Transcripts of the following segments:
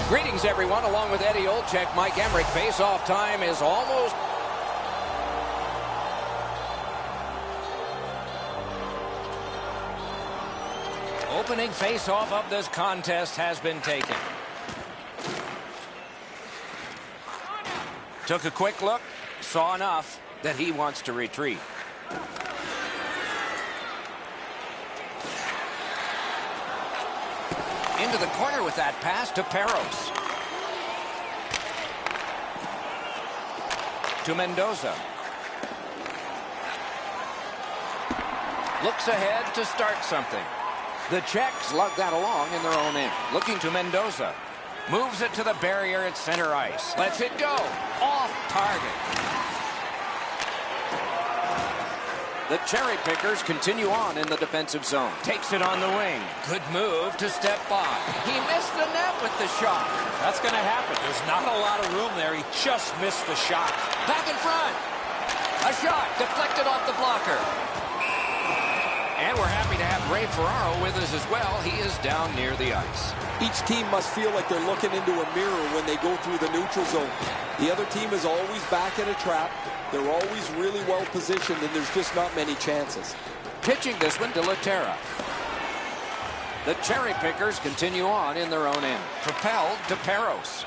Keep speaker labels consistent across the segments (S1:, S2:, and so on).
S1: Greetings, everyone. Along with Eddie Olczyk, Mike Emmerich. Face-off time is almost... Opening face-off of this contest has been taken. Took a quick look, saw enough that he wants to retreat. Into the corner with that pass to Peros. To Mendoza. Looks ahead to start something. The Czechs lug that along in their own end. Looking to Mendoza. Moves it to the barrier at center ice. Lets it go. Off target. The cherry pickers continue on in the defensive zone. Takes it on the wing. Good move to step by. He missed the net with the shot.
S2: That's going to happen. There's not a lot of room there. He just missed the shot.
S1: Back in front. A shot deflected off the blocker. And we're happy to have Ray Ferraro with us as well. He is down near the ice.
S3: Each team must feel like they're looking into a mirror when they go through the neutral zone. The other team is always back in a trap. They're always really well positioned, and there's just not many chances.
S1: Pitching this one to Laterra. The cherry pickers continue on in their own end. Propelled to Peros.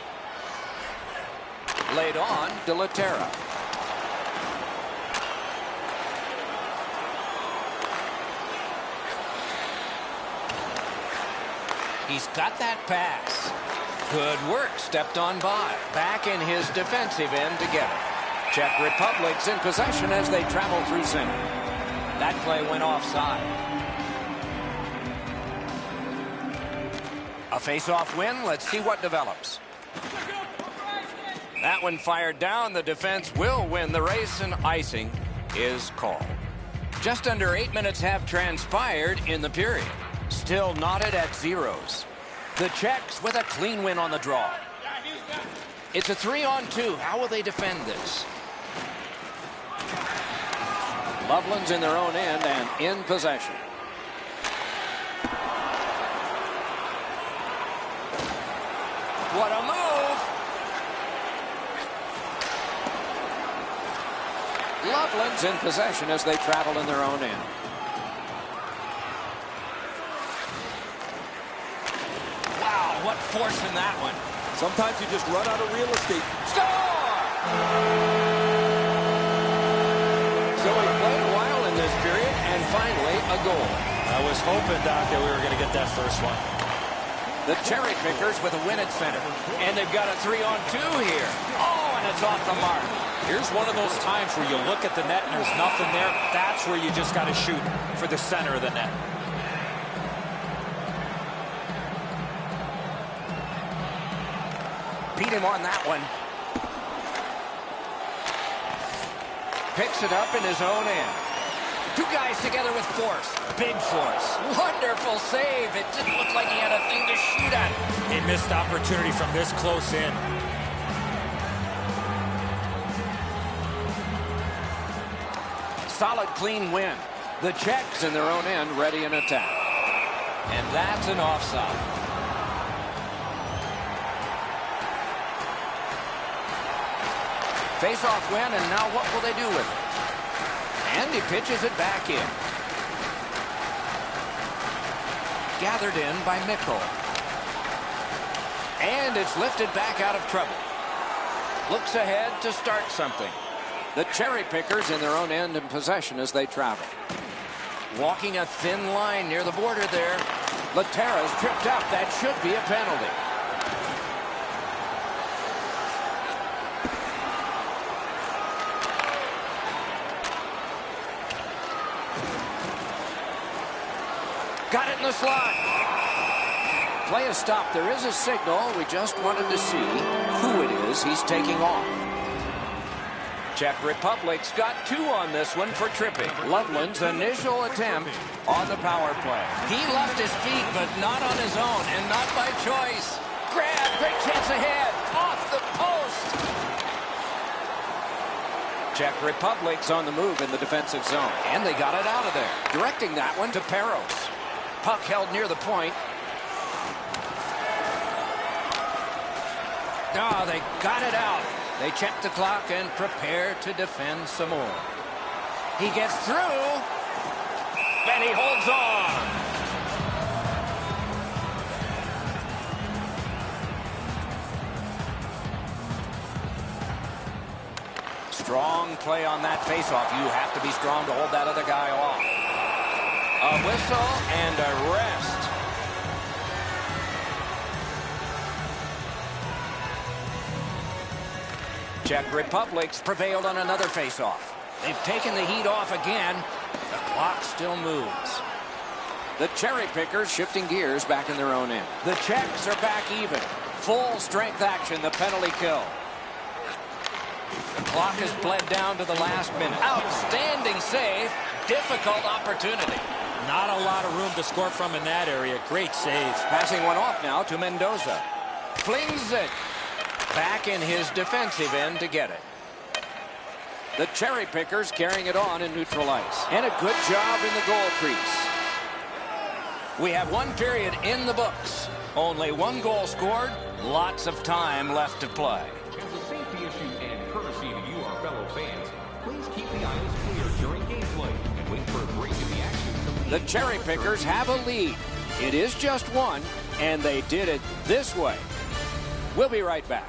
S1: Laid on to Laterra. He's got that pass. Good work, stepped on by. Back in his defensive end to get it. Czech Republic's in possession as they travel through center. That play went offside. A face-off win. Let's see what develops. That one fired down. The defense will win the race, and icing is called. Just under 8 minutes have transpired in the period. Still knotted at zeros. The Czechs with a clean win on the draw. It's a 3-on-2. How will they defend this? Loveland's in their own end and in possession. What a move! Loveland's in possession as they travel in their own end. What force in that one.
S3: Sometimes you just run out of real estate.
S1: Score! So we played a while in this period, and finally a goal.
S2: I was hoping, Doc, that we were going to get that first one.
S1: The cherry pickers with a win at center. And they've got a 3-on-2 here. Oh, and it's off the mark.
S2: Here's one of those times where you look at the net and there's nothing there. That's where you just got to shoot for the center of the net.
S1: Beat him on that one. Picks it up in his own end. Two guys together with force. Big force. Wonderful save. It didn't look like he had a thing to shoot at.
S2: He missed opportunity from this close in.
S1: Solid, clean win. The Czechs in their own end ready in attack. And that's an offside. Face-off win, and now what will they do with it? And he pitches it back in. Gathered in by Mikkel. And it's lifted back out of trouble. Looks ahead to start something. The cherry pickers in their own end in possession as they travel. Walking a thin line near the border there. Laterra's tripped up. That should be a penalty. Got it in the slot. Play is stopped. There is a signal. We just wanted to see who it is he's taking off. Czech Republic's got 2 on this one for tripping. Loveland's initial attempt on the power play. He left his feet, but not on his own, and not by choice. Grab, great chance ahead. Off the post. Czech Republic's on the move in the defensive zone. And they got it out of there. Directing that one to Peros. Puck held near the point. Oh, they got it out. They check the clock and prepare to defend some more. He gets through, and he holds on. Strong play on that faceoff. You have to be strong to hold that other guy off. A whistle and a rest. Czech Republic's prevailed on another faceoff. They've taken the heat off again. The clock still moves. The Cherry Pickers shifting gears back in their own end. The Czechs are back even. Full strength action, the penalty kill. The clock has bled down to the last minute. Outstanding save. Difficult opportunity.
S2: Not a lot of room to score from in that area. Great save.
S1: Passing one off now to Mendoza. Flings it. Back in his defensive end to get it. The Cherry Pickers carrying it on in neutral ice. And a good job in the goal crease. We have one period in the books. Only one goal scored. Lots of time left to play.
S4: As a safety issue and courtesy to you, our fellow fans, please keep the aisles clear during gameplay and wait for a break in the action.
S1: The Cherry Pickers have a lead. It is just one, and they did it this way. We'll be right back.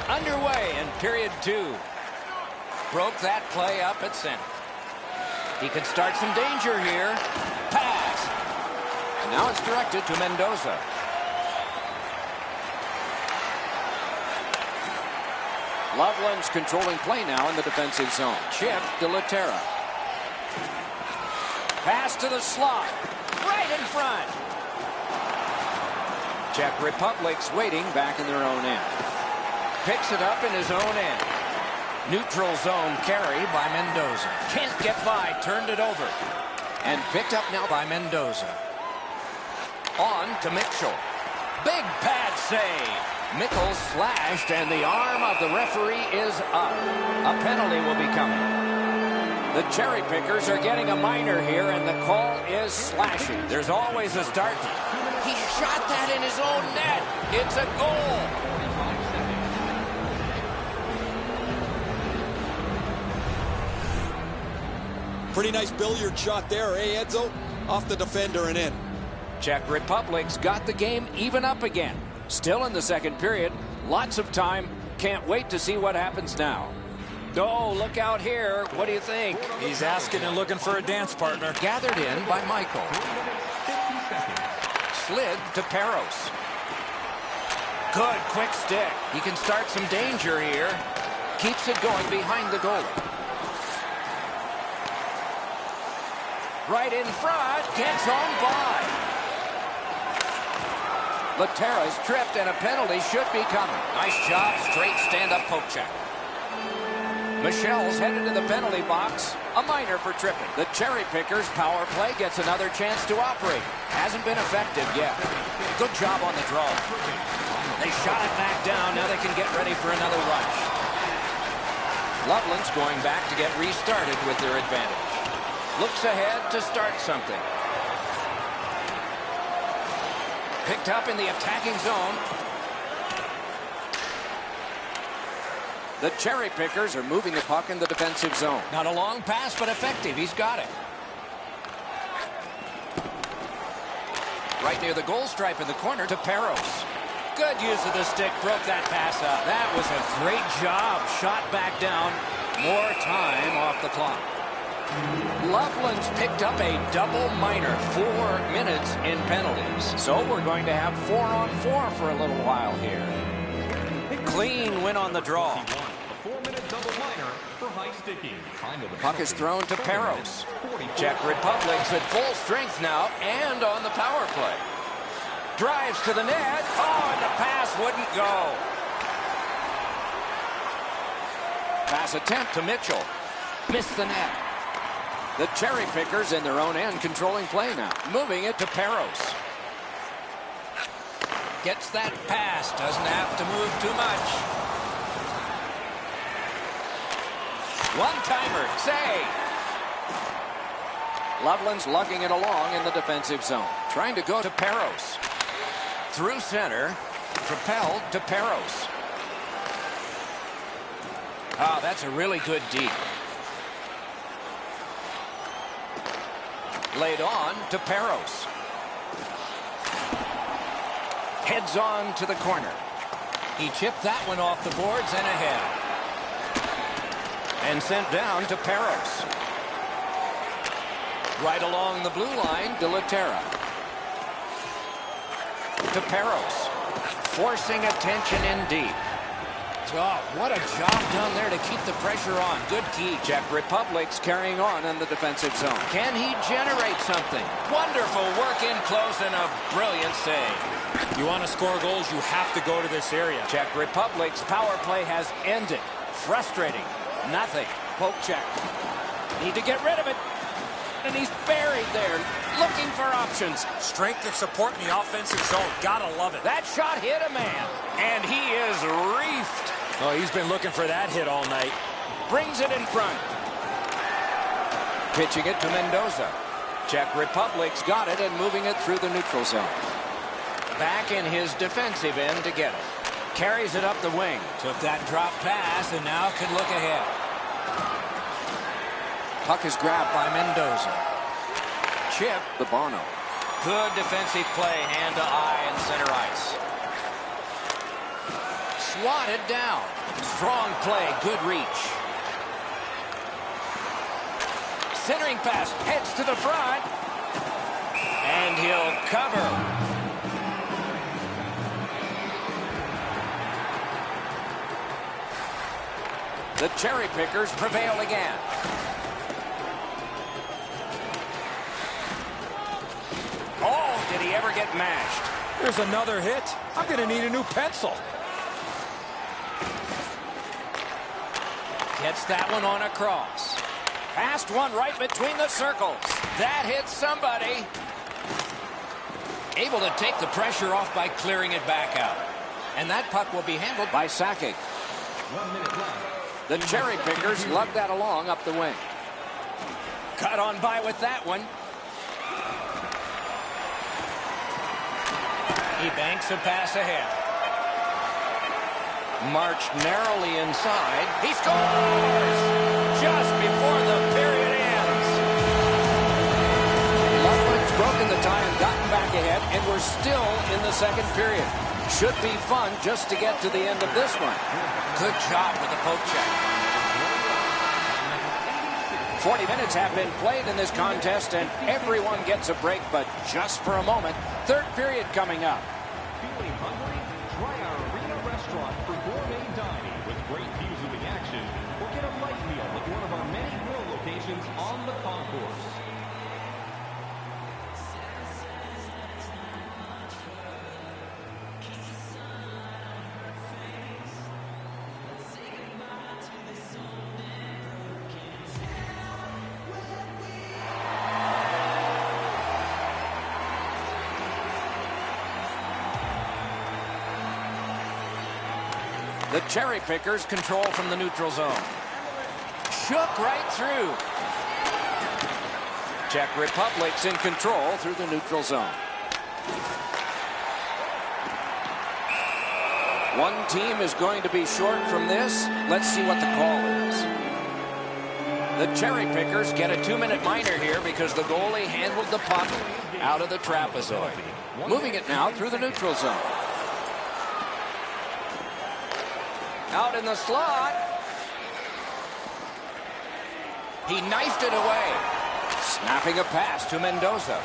S1: Underway in period 2. Broke that play up at center. He can start some danger here. Pass. And now it's directed to Mendoza. Loveland's controlling play now in the defensive zone. Chip to Laterra. Pass to the slot. Right in front. Czech Republic's waiting back in their own end. Picks it up in his own end. Neutral zone carry by Mendoza. Can't get by. Turned it over. And picked up now by Mendoza. On to Mitchell. Big pad save. Mickles slashed, and the arm of the referee is up. A penalty will be coming. The Cherry Pickers are getting a minor here, and the call is slashing. There's always a start. He shot that in his own net. It's a goal.
S3: Pretty nice billiard shot there, eh, Edzo? Off the defender and in.
S1: Czech Republic's got the game even up again. Still in the second period. Lots of time. Can't wait to see what happens now. Oh, look out here. What do you think?
S2: He's asking and looking for a dance partner.
S1: Gathered in by Michael. Slid to Peros. Good quick stick. He can start some danger here. Keeps it going behind the goalie. Right in front, gets on by. Laterra's tripped, and a penalty should be coming. Nice job, straight stand-up poke check. Michelle's headed to the penalty box. A minor for tripping. The Cherry Pickers power play gets another chance to operate. Hasn't been effective yet. Good job on the draw. They shot it back down. Now they can get ready for another rush. Loveland's going back to get restarted with their advantage. Looks ahead to start something. Picked up in the attacking zone. The Cherry Pickers are moving the puck in the defensive zone. Not a long pass, but effective. He's got it. Right near the goal stripe in the corner to Peros. Good use of the stick. Broke that pass up. That was a great job. Shot back down. More time off the clock. Loveland's picked up a double minor. 4 minutes in penalties. So we're going to have 4-on-4 for a little while here. Clean win on the draw.
S4: A 4-minute double minor for high sticking.
S1: Puck is thrown to Peros. Czech Republic's at full strength now and on the power play. Drives to the net. Oh, and the pass wouldn't go. Pass attempt to Mitchell. Missed the net. The Cherry Pickers in their own end controlling play now. Moving it to Peros. Gets that pass. Doesn't have to move too much. One-timer. Save. Loveland's lugging it along in the defensive zone. Trying to go to Peros. Through center. Propelled to Peros. Oh, that's a really good deep. Laid on to Peros. Heads on to the corner. He chipped that one off the boards and ahead. And sent down to Peros. Right along the blue line, De La Terra. To Peros. Forcing attention in deep. Oh, what a job done there to keep the pressure on. Good key. Czech Republic's carrying on in the defensive zone. Can he generate something? Wonderful work in close and a brilliant save.
S2: You want to score goals, you have to go to this area.
S1: Czech Republic's power play has ended. Frustrating. Nothing. Poke check. Need to get rid of it. And he's buried there, looking for options.
S2: Strength and support in the offensive zone. Gotta love it.
S1: That shot hit a man. And he is reefed.
S2: Oh, he's been looking for that hit all night.
S1: Brings it in front. Pitching it to Mendoza. Czech Republic's got it and moving it through the neutral zone. Back in his defensive end to get it. Carries it up the wing. Took that drop pass and now can look ahead. Puck is grabbed by Mendoza. Chip the Bono. Good defensive play, hand to eye and center ice. Swatted down. Strong play, good reach. Centering pass, heads to the front. And he'll cover. The Cherry Pickers prevail again. Oh, did he ever get mashed?
S2: There's another hit. I'm going to need a new pencil.
S1: Gets that one on a cross. Passed one right between the circles. That hits somebody. Able to take the pressure off by clearing it back out. And that puck will be handled by Sakic.
S4: 1 minute left.
S1: The Cherry Pickers lug that along up the wing. Cut on by with that one. He banks a pass ahead. Marched narrowly inside. He scores! Just before the period ends. Loveland's broken the tie and gotten back ahead, and we're still in the second period. Should be fun just to get to the end of this one. Good job with the poke check. 40 minutes have been played in this contest, and everyone gets a break, but just for a moment. Third period coming up.
S4: Feeling hungry? Try our arena restaurant for gourmet dining with great views of the action, or get a light meal at one of our many grill locations on the concourse.
S1: The Cherry Pickers control from the neutral zone. Shook right through. Czech Republic's in control through the neutral zone. One team is going to be short from this. Let's see what the call is. The Cherry Pickers get a 2-minute minor here because the goalie handled the puck out of the trapezoid. Moving it now through the neutral zone. Out in the slot. He knifed it away. Snapping a pass to Mendoza.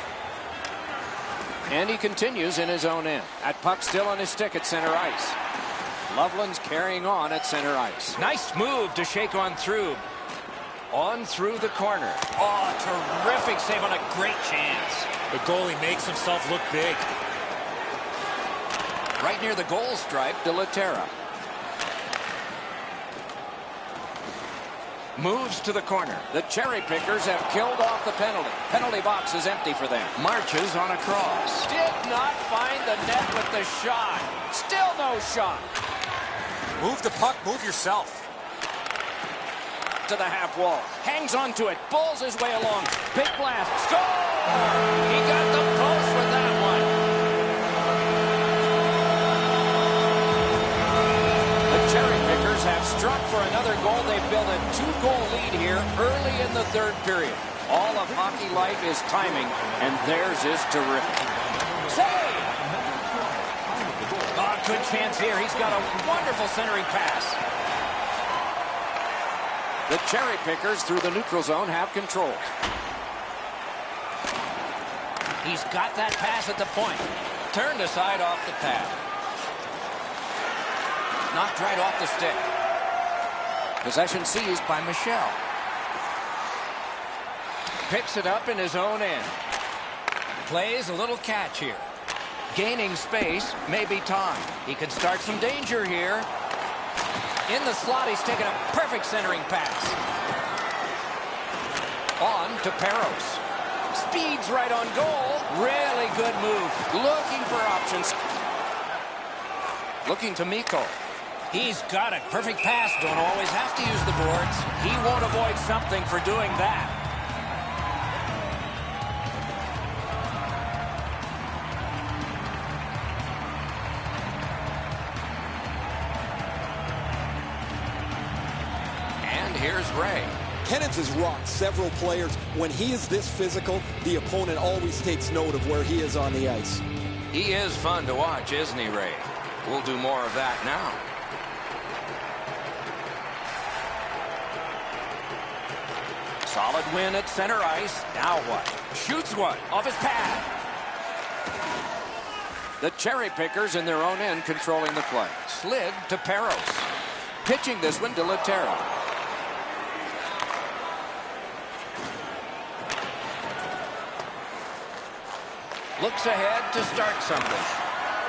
S1: And he continues in his own end. That puck still on his stick at center ice. Loveland's carrying on at center ice.
S2: Nice move to shake on through.
S1: On through the corner.
S2: Oh, terrific save on a great chance. The goalie makes himself look big.
S1: Right near the goal stripe, De La Terra. Moves to the corner. The Cherry Pickers have killed off the penalty. Penalty box is empty for them. Marches on a cross. Did not find the net with the shot. Still no shot.
S2: Move the puck, move yourself.
S1: To the half wall. Hangs onto it. Pulls his way along. Big blast. Score! He got the post with that one. The Cherry Pickers have struck for another goal. They've built a 2-goal lead here early in the third period. All of hockey life is timing, and theirs is terrific. Save!
S2: Oh, good chance here. He's got a wonderful centering pass.
S1: The Cherry Pickers through the neutral zone have control.
S2: He's got that pass at the point.
S1: Turned aside off the pad. Knocked right off the stick. Possession seized by Michel. Picks it up in his own end. Plays a little catch here. Gaining space, maybe time. He could start some danger here. In the slot, he's taken a perfect centering pass. On to Peros. Speeds right on goal. Really good move. Looking for options. Looking to Mikko.
S2: He's got it. Perfect pass. Don't always have to use the boards.
S1: He won't avoid something for doing that. And here's Ray.
S3: Kennens has rocked several players. When he is this physical, the opponent always takes note of where he is on the ice.
S1: He is fun to watch, isn't he, Ray? We'll do more of that now. Solid win at center ice. Now what? Shoots one off his pad. The Cherry Pickers in their own end controlling the play. Slid to Peros. Pitching this one to La Terra. Looks ahead to start something.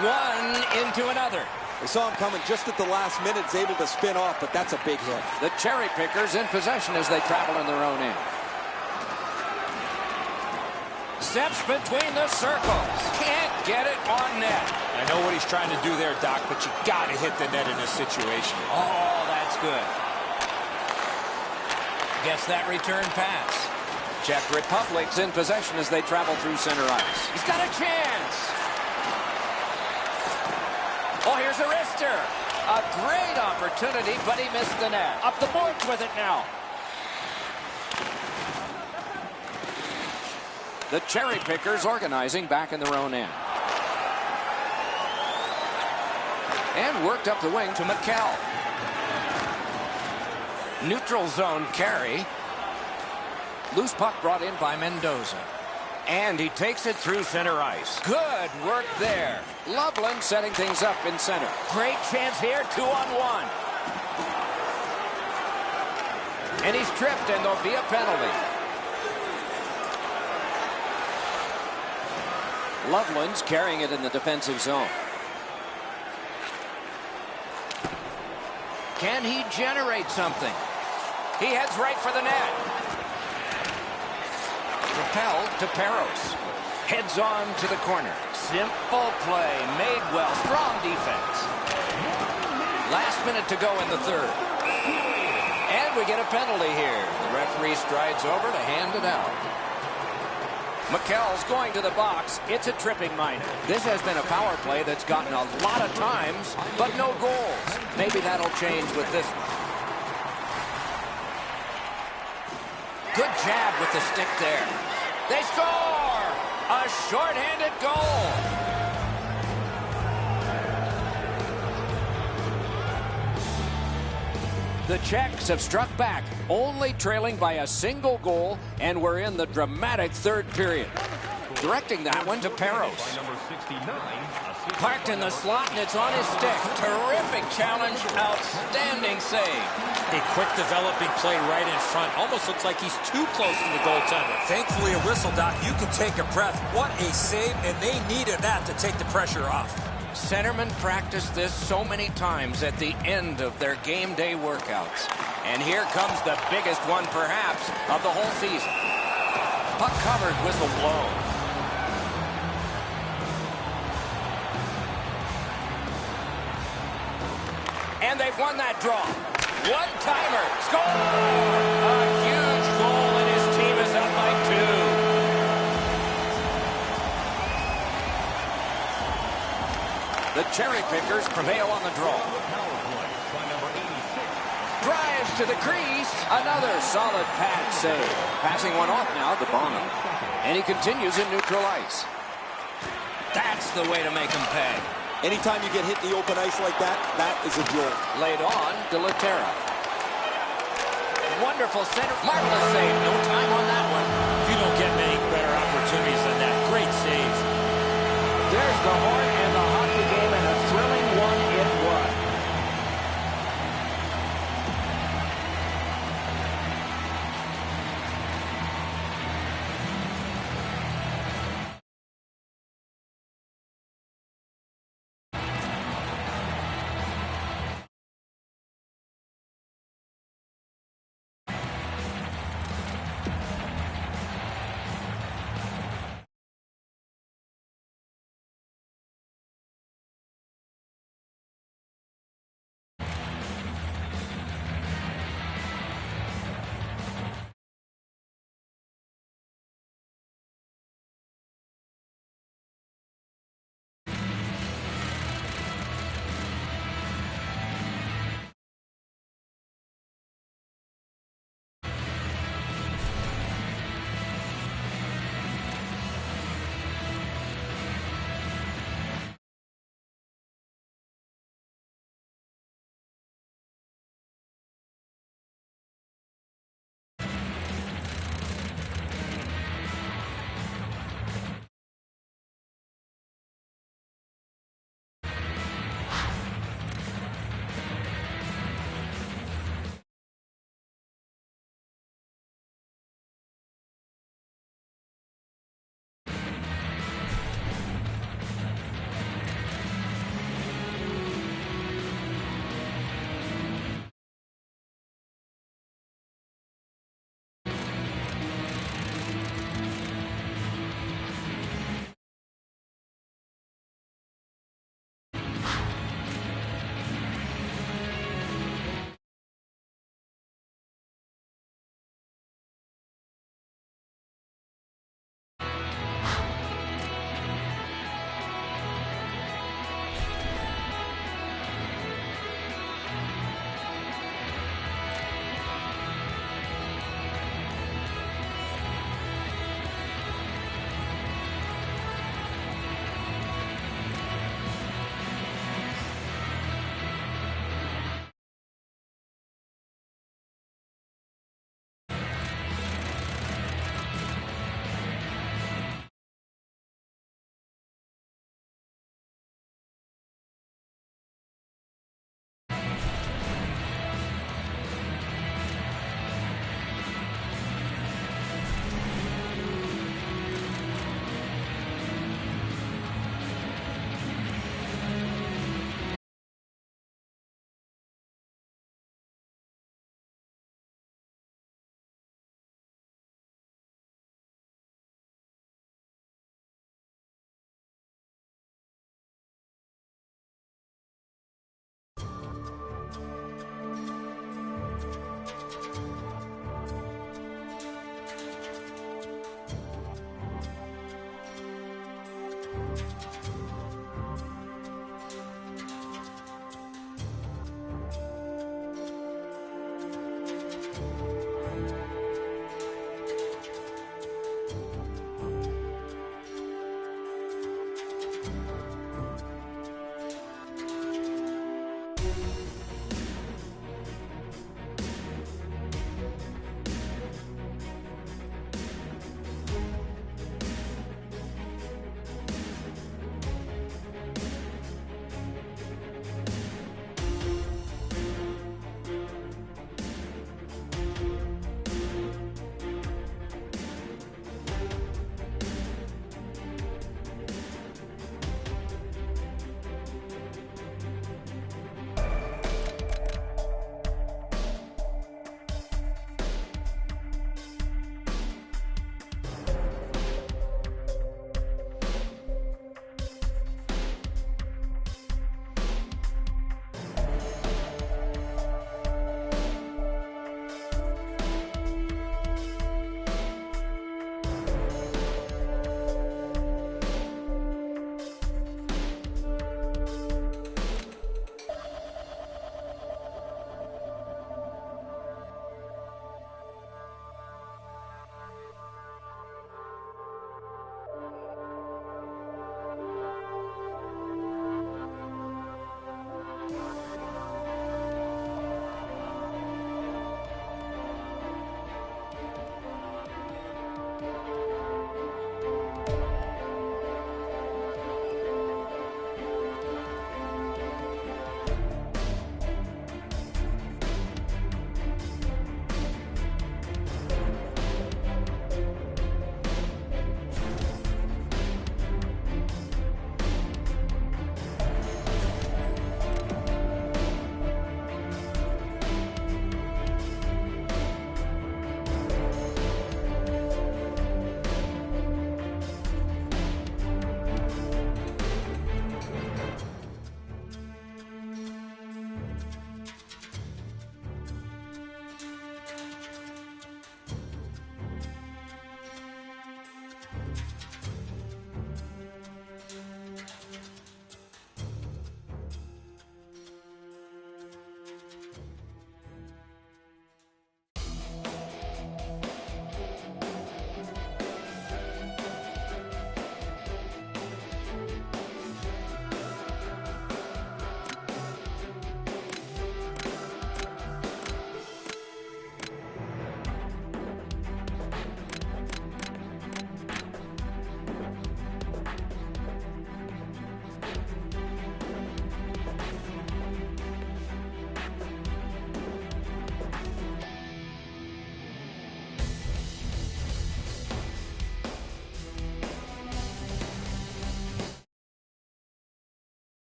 S1: One into another.
S3: We saw him coming just at the last minute. He's able to spin off, but that's a big hit.
S1: The Cherry Pickers in possession as they travel in their own end. Steps between the circles. Can't get it on net.
S2: I know what he's trying to do there, Doc, but you got to hit the net in this situation.
S1: Oh, that's good. Gets that return pass. Czech Republic's in possession as they travel through center ice. He's got a chance. Oh, here's a wrister. A great opportunity, but he missed the net. Up the boards with it now. The Cherry Pickers organizing back in their own end. And worked up the wing to Michel. Neutral zone carry. Loose puck brought in by Mendoza. And he takes it through center ice. Good work there. Loveland setting things up in center. Great chance here, 2-on-1. And he's tripped, and there'll be a penalty. Loveland's carrying it in the defensive zone. Can he generate something? He heads right for the net. Propelled to Peros. Heads on to the corner. Simple play. Made well. Strong defense. Last minute to go in the third. And we get a penalty here. The referee strides over to hand it out. Michel's going to the box. It's a tripping minor. This has been a power play that's gotten a lot of times, but no goals. Maybe that'll change with this one. Good jab with the stick there. They score! A shorthanded goal. The Czechs have struck back, only trailing by a single goal, and we're in the dramatic third period. Directing that one to Peros.
S4: Number 69,
S1: Parked in the slot, and it's on his stick. Terrific challenge. Outstanding save.
S2: A quick developing play right in front. Almost looks like he's too close to the goaltender.
S5: Thankfully, a whistle, Doc. You can take a breath. What a save, and they needed that to take the pressure off.
S1: Centermen practice this so many times at the end of their game day workouts. And here comes the biggest one, perhaps, of the whole season. Puck covered, whistle blown. And they've won that draw. One-timer. Score! A huge goal, and his team is up by 2. The Cherry Pickers prevail on the draw. Drives to the crease. Another solid pad save. Passing one off now to Bono. And he continues in neutral ice. That's the way to make him pay.
S3: Anytime you get hit in the open ice like that, that is a jolt.
S1: Laid on to Laterra. Wonderful center. Marvelous save. No time on that.